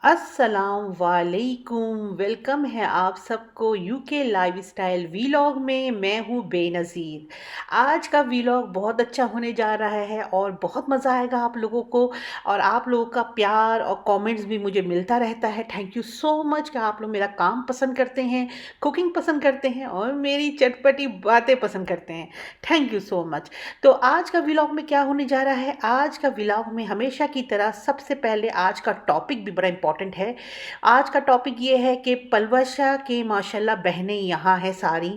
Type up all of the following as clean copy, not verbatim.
अस्सलाम वालेकुम। वेलकम है आप सबको यूके लाइफस्टाइल वीलॉग में। मैं हूँ बेनज़ीर। आज का वीलॉग बहुत अच्छा होने जा रहा है और बहुत मज़ा आएगा आप लोगों को। और आप लोगों का प्यार और कमेंट्स भी मुझे मिलता रहता है। थैंक यू सो मच कि आप लोग मेरा काम पसंद करते हैं, कुकिंग पसंद करते हैं और मेरी चटपटी बातें पसंद करते हैं। Thank you so much. तो आज का व्लॉग में क्या होने जा रहा है, आज का व्लॉग में हमेशा की तरह सबसे पहले आज का टॉपिक भी बड़ा इंपॉर्टेंट है। आज का टॉपिक ये है कि पलवशा के माशाल्लाह बहनें यहाँ हैं सारी,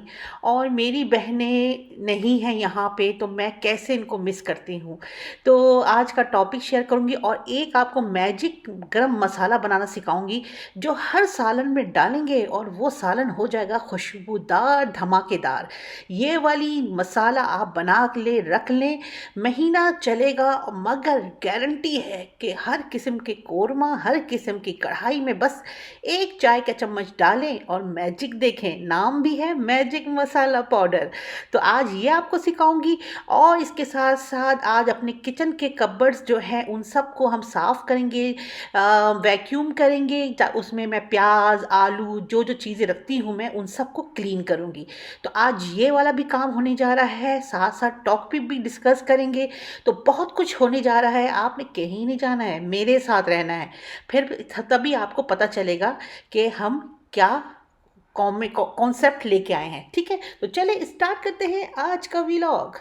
और मेरी बहनें नहीं हैं यहाँ पे, तो मैं कैसे इनको मिस करती हूँ। तो आज का टॉपिक शेयर करूँगी और एक आपको मैजिक गरम मसाला बनाना सिखाऊंगी जो हर सालन में डालेंगे और वो सालन हो जाएगा खुशबूदार धमाकेदार। ये वाली मसाला आप बना ले रख लें, महीना चलेगा, मगर गारंटी है कि हर किस्म के कोरमा, हर किस्म की कढ़ाई में बस एक चाय का चम्मच डालें और मैजिक देखें। नाम भी है मैजिक मसाला पाउडर। तो आज ये आपको सिखाऊंगी और इसके साथ साथ आज अपने किचन के कबर्ड्स जो हैं उन सबको हम साफ़ करेंगे, वैक्यूम करेंगे। उसमें मैं प्याज, आलू, जो जो चीज़ें रखती हूँ मैं उन सबको क्लीन करूँगी। तो आज ये वाला भी काम होने जा रहा है, साथ साथ टॉपिक भी डिस्कस करेंगे। तो बहुत कुछ होने जा रहा है, आपने कहीं नहीं जाना है, मेरे साथ रहना है। फिर तभी आपको पता चलेगा कि हम क्या कॉन्सेप्ट लेके आए हैं। ठीक है, तो चले स्टार्ट करते हैं आज का vlog.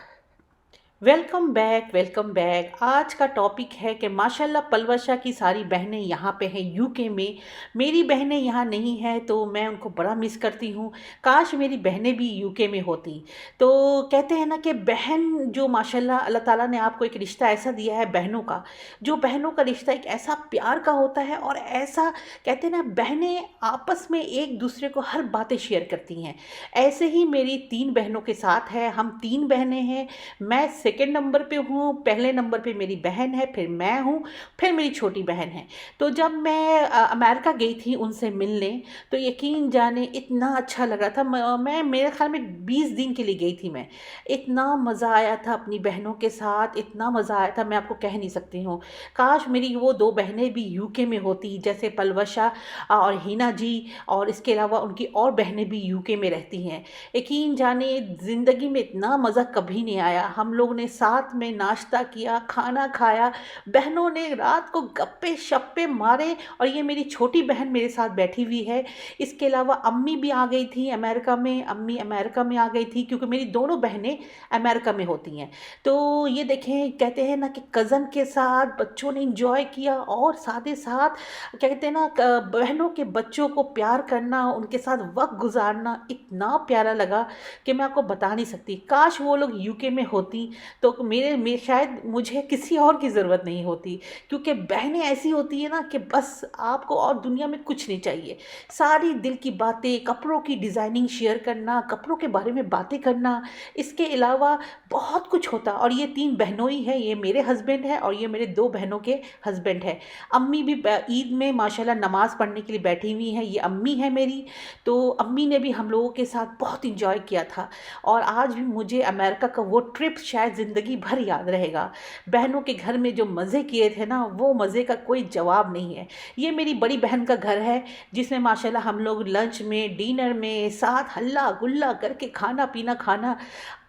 Welcome back, welcome back. आज का टॉपिक है कि माशाल्लाह पलवशा की सारी बहनें यहाँ पे हैं यूके में। मेरी बहनें यहाँ नहीं हैं तो मैं उनको बड़ा मिस करती हूँ। काश मेरी बहनें भी यूके में होती। तो कहते हैं ना कि बहन जो माशाल्लाह अल्लाह ताला ने आपको एक रिश्ता ऐसा दिया है बहनों का, जो बहनों का रिश्ता एक ऐसा प्यार का होता है और ऐसा कहते हैं ना, बहनें आपस में एक दूसरे को हर बातें शेयर करती हैं। ऐसे ही मेरी 3 बहनों के साथ है, हम 3 बहनें हैं। मैं सेकंड नंबर पे हूँ, पहले नंबर पे मेरी बहन है, फिर मैं हूँ, फिर मेरी छोटी बहन है। तो जब मैं अमेरिका गई थी उनसे मिलने, तो यकीन जाने इतना अच्छा लग रहा था। मैं मेरे ख्याल में 20 दिन के लिए गई थी मैं। इतना मज़ा आया था अपनी बहनों के साथ, इतना मज़ा आया था मैं आपको कह नहीं सकती हूँ। काश मेरी वो 2 बहनें भी यूके में होती, जैसे पलवशा और हिना जी, और इसके अलावा उनकी और बहनें भी यूके में रहती हैं। यकीन जाने ज़िंदगी में इतना मज़ा कभी नहीं आया। हम लोग ने साथ में नाश्ता किया, खाना खाया, बहनों ने रात को गप्पे शप्पे मारे, और ये मेरी छोटी बहन मेरे साथ बैठी हुई है। इसके अलावा अम्मी भी आ गई थी अमेरिका में, अम्मी अमेरिका में आ गई थी क्योंकि मेरी दोनों बहनें अमेरिका में होती हैं। तो ये देखें, कहते हैं ना कि कज़न के साथ बच्चों ने इंजॉय किया, और साथ ही साथ क्या कहते हैं ना, बहनों के बच्चों को प्यार करना, उनके साथ वक्त गुजारना इतना प्यारा लगा कि मैं आपको बता नहीं सकती। काश वो लोग यूके में होती तो मेरे शायद मुझे किसी और की ज़रूरत नहीं होती, क्योंकि बहनें ऐसी होती है ना कि बस आपको और दुनिया में कुछ नहीं चाहिए। सारी दिल की बातें, कपड़ों की डिज़ाइनिंग शेयर करना, कपड़ों के बारे में बातें करना, इसके अलावा बहुत कुछ होता। और ये 3 बहनों ही हैं, ये मेरे हस्बैंड है और ये मेरे 2 बहनों के हस्बैंड है। अम्मी भी ईद में माशाल्लाह नमाज़ पढ़ने के लिए बैठी हुई हैं, ये अम्मी है मेरी। तो अम्मी ने भी हम लोगों के साथ बहुत इंजॉय किया था, और आज भी मुझे अमेरिका का वो ट्रिप शायद ज़िंदगी भर याद रहेगा। बहनों के घर में जो मज़े किए थे ना, वो मज़े का कोई जवाब नहीं है। ये मेरी बड़ी बहन का घर है, जिसमें माशाल्लाह हम लोग लंच में, डिनर में साथ हल्ला गुल्ला करके खाना पीना खाना,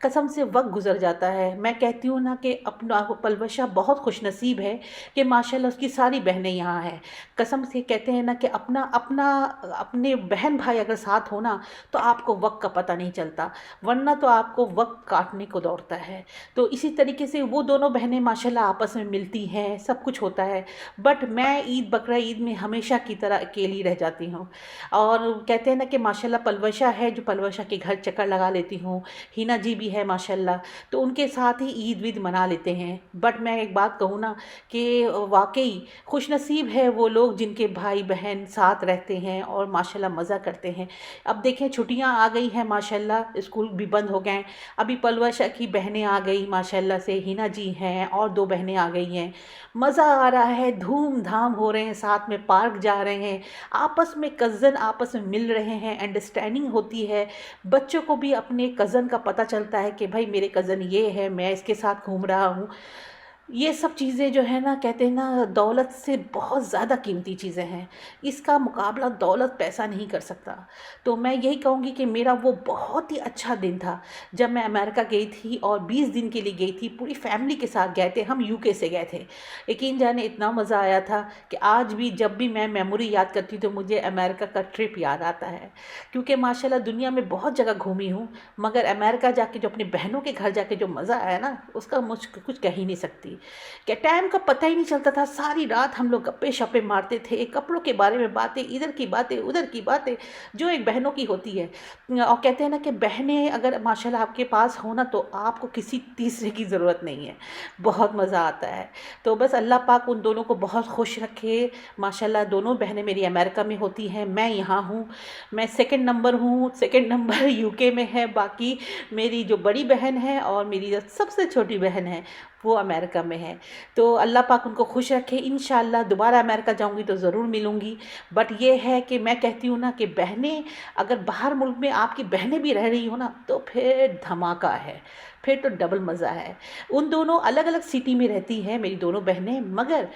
कसम से वक्त गुजर जाता है। मैं कहती हूँ ना कि अपना पलवशा बहुत खुशनसीब है कि माशाल्लाह उसकी सारी बहनें यहाँ हैं। कसम से कहते हैं ना कि अपना अपना अपने बहन भाई अगर साथ हो ना, तो आपको वक्त का पता नहीं चलता, वरना तो आपको वक्त काटने को दौड़ता है। तो इसी तरीके से वो दोनों बहनें माशाल्लाह आपस में मिलती हैं, सब कुछ होता है। बट मैं ईद बकरा ईद में हमेशा की तरह अकेली रह जाती हूँ। और कहते हैं ना कि माशाल्लाह पलवशा है, जो पलवशा के घर चक्कर लगा लेती हूँ। हिना जी भी है माशाल्लाह, तो उनके साथ ही ईद वीद मना लेते हैं। बट मैं एक बात कहूँ ना कि वाकई खुशनसीब है वो लोग जिनके भाई बहन साथ रहते हैं और माशाल्लाह मज़ा करते हैं। अब देखें, छुट्टियां आ गई हैं माशाल्लाह, स्कूल भी बंद हो गए हैं। अभी पलवशा की बहनें आ गई माशाल्लाह से, हिना जी हैं और 2 बहनें आ गई हैं। मज़ा आ रहा है, धूमधाम हो रहे हैं, साथ में पार्क जा रहे हैं, आपस में कज़न आपस में मिल रहे हैं, अंडरस्टैंडिंग होती है। बच्चों को भी अपने कज़न का पता चलता है कि भाई मेरे कज़न ये है, मैं इसके साथ घूम रहा हूँ। ये सब चीज़ें जो है ना, कहते हैं ना, दौलत से बहुत ज़्यादा कीमती चीज़ें हैं। इसका मुकाबला दौलत पैसा नहीं कर सकता। तो मैं यही कहूँगी कि मेरा वो बहुत ही अच्छा दिन था जब मैं अमेरिका गई थी और 20 दिन के लिए गई थी। पूरी फैमिली के साथ गए थे, हम यूके से गए थे। यकीन जाने इतना मज़ा आया था कि आज भी जब भी मैं मेमोरी याद करती हूँ तो मुझे अमेरिका का ट्रिप याद आता है। क्योंकि माशाल्लाह दुनिया में बहुत जगह घूमी हूँ, मगर अमेरिका जाके जो अपनी बहनों के घर जाके जो मज़ा आया ना, उसका मुझ कुछ कह ही नहीं सकती। क्या टाइम का पता ही नहीं चलता था। सारी रात हम लोग गप्पे शप्पे मारते थे, कपड़ों के बारे में बातें, इधर की बातें उधर की बातें, जो एक बहनों की होती है। और कहते हैं ना कि बहनें अगर माशाल्लाह आपके पास हो ना, तो आपको किसी तीसरे की ज़रूरत नहीं है। बहुत मज़ा आता है। तो बस अल्लाह पाक उन दोनों को बहुत खुश रखे। माशाल्लाह दोनों बहनें मेरी अमेरिका में होती हैं, मैं यहाँ हूँ। मैं सेकंड नंबर हूँ, सेकंड नंबर यूके में है। बाकी मेरी जो बड़ी बहन है और मेरी जो सबसे छोटी बहन है, वो अमेरिका में है। तो अल्लाह पाक उनको खुश रखे। इंशाल्लाह दोबारा अमेरिका जाऊंगी तो ज़रूर मिलूंगी। बट ये है कि मैं कहती हूँ ना कि बहनें, अगर बाहर मुल्क में आपकी बहनें भी रह रही हो ना, तो फिर धमाका है, फिर तो डबल मज़ा है। उन दोनों अलग अलग सिटी में रहती हैं मेरी दोनों बहनें, मगर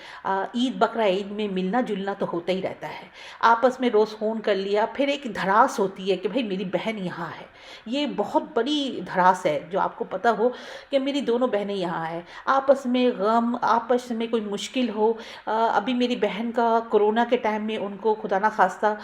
ईद बकरा ईद में मिलना जुलना तो होता ही रहता है। आपस में रोज़ फ़ोन कर लिया, फिर एक धड़ास होती है कि भाई मेरी बहन यहाँ है। ये बहुत बड़ी धड़ास है जो आपको पता हो कि मेरी दोनों बहनें यहाँ हैं। आपस में गम, आपस में कोई मुश्किल हो। अभी मेरी बहन का कोरोना के टाइम में उनको खुदा ना खास्ता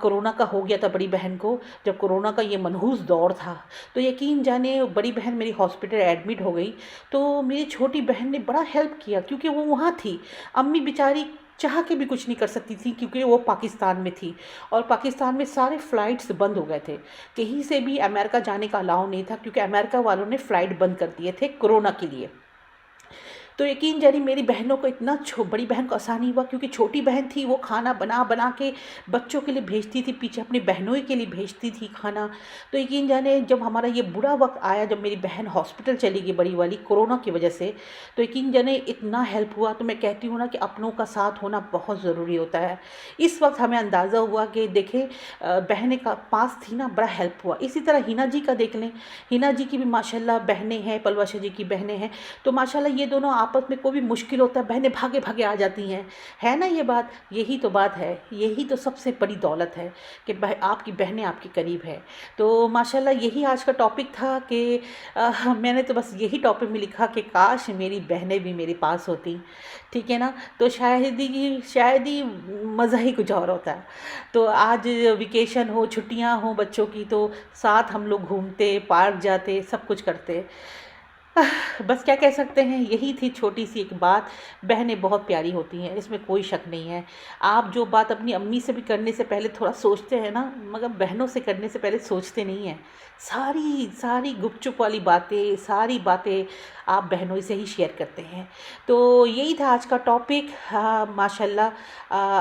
कोरोना का हो गया था बड़ी बहन को, जब कोरोना का ये मनहूस दौर था। तो यकीन जाने बड़ी बहन मेरी हॉस्पिटल एडमिट हो गई। तो मेरी छोटी बहन ने बड़ा हेल्प किया क्योंकि वो वहाँ थी। अम्मी बेचारी चाह के भी कुछ नहीं कर सकती थी क्योंकि वो पाकिस्तान में थी और पाकिस्तान में सारे फ़्लाइट्स बंद हो गए थे। कहीं से भी अमेरिका जाने का अलाउ नहीं था क्योंकि अमेरिका वालों ने फ़्लाइट बंद कर दिए थे कोरोना के लिए। तो यकीन जानिए मेरी बहनों को इतना बड़ी बहन को आसानी हुआ क्योंकि छोटी बहन थी, वो खाना बना बना के बच्चों के लिए भेजती थी, पीछे अपनी बहनों ही के लिए भेजती थी खाना। तो यकीन जाने जब हमारा ये बुरा वक्त आया, जब मेरी बहन हॉस्पिटल चली गई बड़ी वाली कोरोना की वजह से, तो यकीन जाने इतना हेल्प हुआ। तो मैं कहती हूँ ना कि अपनों का साथ होना बहुत ज़रूरी होता है। इस वक्त हमें अंदाज़ा हुआ कि देखें बहनें का पास थी ना, बड़ा हेल्प हुआ। इसी तरह हिना जी का देख लें, हिना जी की भी माशाल्लाह बहनें हैं, पलवाशा जी की बहनें हैं। तो माशाल्लाह ये दोनों आपस में कोई भी मुश्किल होता है, बहनें भागे भागे आ जाती हैं। है ना ये बात? यही तो बात है, यही तो सबसे बड़ी दौलत है कि आपकी बहनें आपके करीब है। तो माशाल्लाह यही आज का टॉपिक था कि मैंने तो बस यही टॉपिक में लिखा कि काश मेरी बहनें भी मेरे पास होती। ठीक है ना? तो शायद ही मज़ा ही कुछ और होता है। तो आज वेकेशन हो, छुट्टियां हो बच्चों की, तो साथ हम लोग घूमते, पार्क जाते, सब कुछ करते। बस क्या कह सकते हैं, यही थी छोटी सी एक बात। बहनें बहुत प्यारी होती हैं, इसमें कोई शक नहीं है। आप जो बात अपनी अम्मी से भी करने से पहले थोड़ा सोचते हैं ना, मगर बहनों से करने से पहले सोचते नहीं हैं। सारी सारी गुपचुप वाली बातें, सारी बातें आप बहनों से ही शेयर करते हैं। तो यही था आज का टॉपिक। हाँ माशाल्लाह,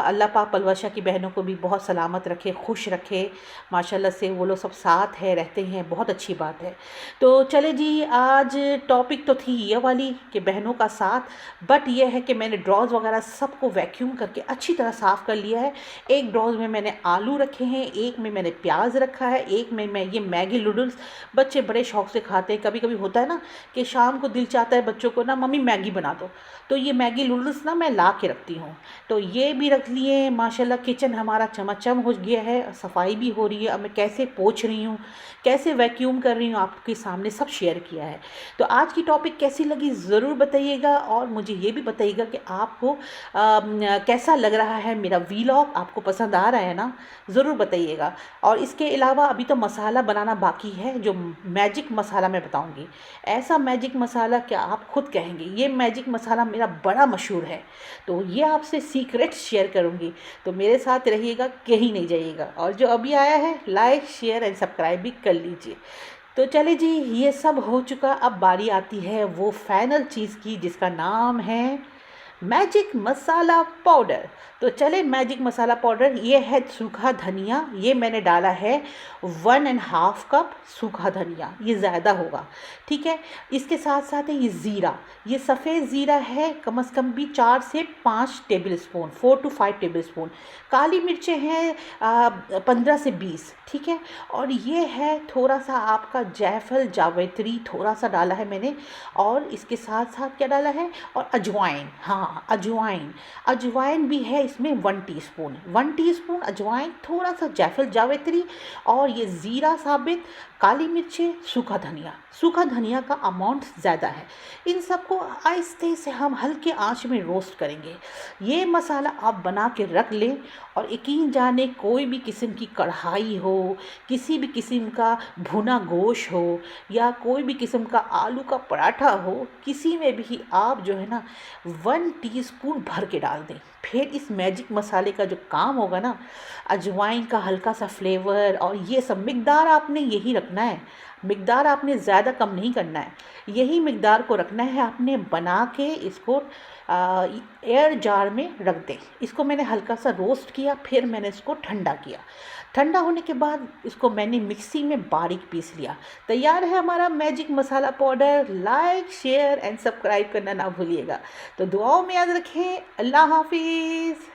अल्लाह पाक पलवशा की बहनों को भी बहुत सलामत रखे, खुश रखे। माशाल्लाह से वो लोग सब साथ है, रहते हैं, बहुत अच्छी बात है। तो चले जी, आज टॉपिक तो थी ये वाली कि बहनों का साथ, बट ये है कि मैंने ड्रॉज वगैरह सबको वैक्यूम करके अच्छी तरह साफ़ कर लिया है। एक ड्रॉज में मैंने आलू रखे हैं, एक में मैंने प्याज रखा है, एक में मैं ये मैगी नूडल्स बच्चे बड़े शौक से खाते हैं। कभी कभी होता है ना कि शाम को दिल चाहता है बच्चों को ना, मम्मी मैगी बना दो, तो ये मैगी नूडल्स ना मैं ला के रखती हूँ। तो ये भी रख लिए। माशाल्लाह किचन हमारा चमाचम हो गया है, सफाई भी हो रही है। अब मैं कैसे पोंछ रही हूँ, कैसे वैक्यूम कर रही हूँ, आपके सामने सब शेयर किया है। तो आज की टॉपिक कैसी लगी ज़रूर बताइएगा और मुझे ये भी बताइएगा कि आपको कैसा लग रहा है मेरा वीलॉग, आपको पसंद आ रहा है ना, ज़रूर बताइएगा। और इसके अलावा अभी तो मसाला बनाना बाकी है, जो मैजिक मसाला मैं बताऊंगी। ऐसा मैजिक मसाला क्या आप खुद कहेंगे, ये मैजिक मसाला मेरा बड़ा मशहूर है। तो ये आपसे सीक्रेट शेयर करूंगी, तो मेरे साथ रहिएगा, कहीं नहीं जाइएगा। और जो अभी आया है लाइक शेयर एंड सब्सक्राइब भी कर लीजिए। तो चले जी, ये सब हो चुका, अब बारी आती है वो फाइनल चीज़ की जिसका नाम है मैजिक मसाला पाउडर। तो चले मैजिक मसाला पाउडर, ये है सूखा धनिया, ये मैंने डाला है 1.5 कप सूखा धनिया, ये ज़्यादा होगा, ठीक है। इसके साथ साथ है ये ज़ीरा, ये सफ़ेद ज़ीरा है, कम से कम भी 4 से 5 tablespoon, 4 to 5 tablespoon. काली मिर्चें हैं 15 से 20, ठीक है। और ये है थोड़ा सा आपका जायफल जावित्री, थोड़ा सा डाला है मैंने। और इसके साथ साथ क्या डाला है, और अजवाइन, हाँ अजवाइन, अजवाइन भी है इसमें 1 टीस्पून, 1 टीस्पून अजवाइन, थोड़ा सा जायफल जावित्री, और ये ज़ीरा साबित, काली मिर्चें, सूखा धनिया। सूखा धनिया का अमाउंट ज़्यादा है। इन सबको आहिस्ते से हम हल्के आंच में रोस्ट करेंगे। ये मसाला आप बना के रख लें, और यकीन जाने कोई भी किस्म की कढ़ाई हो, किसी भी किस्म का भुना गोश्त हो, या कोई भी किस्म का आलू का पराठा हो, किसी में भी आप जो है ना 1 टीस्पून भर के डाल दें। फिर इस मैजिक मसाले का जो काम होगा ना, अजवाइन का हल्का सा फ्लेवर, और ये सब मिकदार आपने यही रखना है, मिकदार आपने ज़्यादा कम नहीं करना है, यही मिकदार को रखना है आपने। बना के इसको एयर जार में रख दें। इसको मैंने हल्का सा रोस्ट किया, फिर मैंने इसको ठंडा किया। ठंडा होने के बाद इसको मैंने मिक्सी में बारीक पीस लिया। तैयार है हमारा magic masala powder. Like, share and subscribe करना ना भूलिएगा। तो दुआओं में याद रखें। अल्लाह हाफिज़।